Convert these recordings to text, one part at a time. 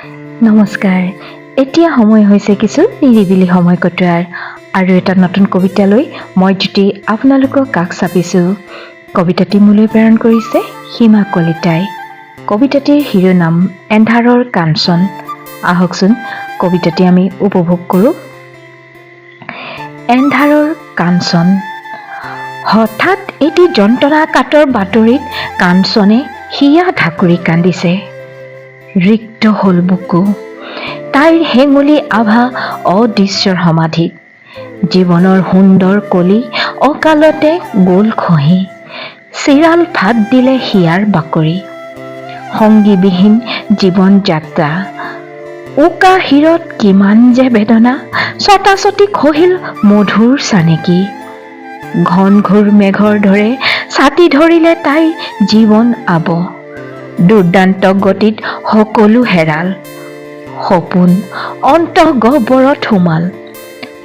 নমস্কাৰ। এতিয়া সময় হৈছে কিছু নিৰিবিলি সময় কটোৱাৰ আৰু এটা নতুন কবিতালৈ মই জ্যোতি আপোনালোকৰ কাষ চাপিছোঁ। কবিতাটি মোলৈ প্ৰেৰণ কৰিছে সীমা কলিতাই। কবিতাটিৰ শিৰোনাম এন্ধাৰৰ কাঞ্চন। আহকচোন কবিতাটি আমি উপভোগ কৰোঁ। এন্ধাৰৰ কাঞ্চন। হঠাৎ এটি যন্ত্ৰণাকাতৰ বাতৰিত কাঞ্চনে হিয়া ঢাকুৰি কান্দিছে। ৰিক্ত হ'ল বুকু। তাইৰ হেঙুলি আভা অদৃশ্যৰ সমাধিত। জীৱনৰ সুন্দৰ কলি অকালতে গ'ল খহি। চিৰাল ফাট দিলে হিয়াৰ বাকৰি। সংগীবিহীন জীৱন যাত্ৰা। উকা শিৰত কিমান যে বেদনা। ছটাছটি খহিল মধুৰ চানেকি। ঘন ঘোৰ মেঘৰ দৰে ছাতি ধৰিলে তাইৰ জীৱন আব। দুৰ্দান্ত গতিত সকলো হেৰাল। সপোন অন্তঃগহ্বৰত সোমাল।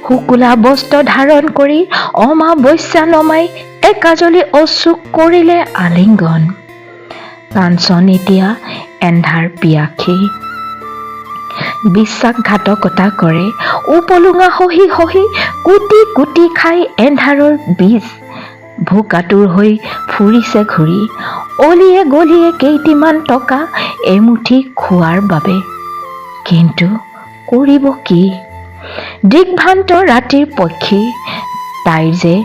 শুকুলা বস্ত্ৰ ধাৰণ কৰি অমাৱস্যা নমাই একাজলি অশ্ৰু কৰিলে আলিংগন। কাঞ্চন এতিয়া এন্ধাৰ পিয়াসী। বিশ্বাসঘাতকতা কৰে উপলুঙা সহি সহি। কুটি কুটি খাই এন্ধাৰৰ বীজ। ভোকাতুৰ হৈ ফুৰিছে ঘূৰি। অলিয়ে গলিয়ে কেইটিমান টকা এমুঠি খোৱাৰ বাবে। কিন্তু কৰিব কি? দিগ্ভ্ৰান্ত ৰাতিৰ পক্ষী। তাইৰ যে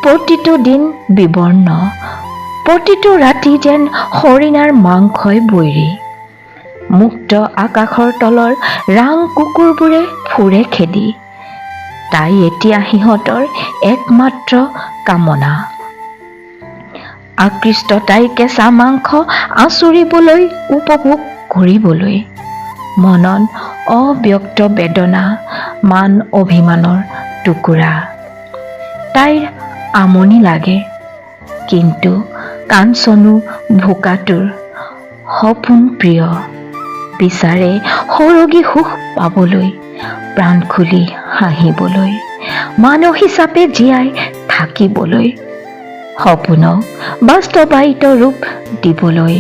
প্ৰতিটো দিন বিবৰ্ণ। প্ৰতিটো ৰাতি যেন হৰিণাৰ মাংসই বৈৰী। মুক্ত আকাশৰ তলৰ ৰাং কুকুৰবোৰে ফুৰে খেদি। তাই এতিয়া সিহঁতৰ একমাত্ৰ কামনা। আকৃষ্ট তাইৰ কেঁচা মাংস আঁচুৰিবলৈ উপভোগ কৰিবলৈ। মনত অব্যক্ত বেদনা মান অভিমানৰ টুকুৰা। তাইৰ আমনি লাগে। কিন্তু কাঞ্চনো ভোকাতুৰ সপোন প্ৰিয়। বিচাৰে সৰগী সুখ পাবলৈ। প্ৰাণ খুলি হাঁহিবলৈ। মানুহ হিচাপে জীয়াই থাকিবলৈ। সপোনক বাস্তৱায়িত ৰূপ দিবলৈ।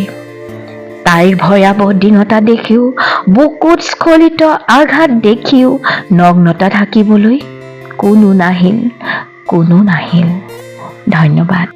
তাইৰ ভয়াৱহ দীনতা দেখিও বুকুত স্খলিত আঘাত দেখিও নগ্নতা ঢাকিবলৈ কোনো নাহিল। ধন্যবাদ।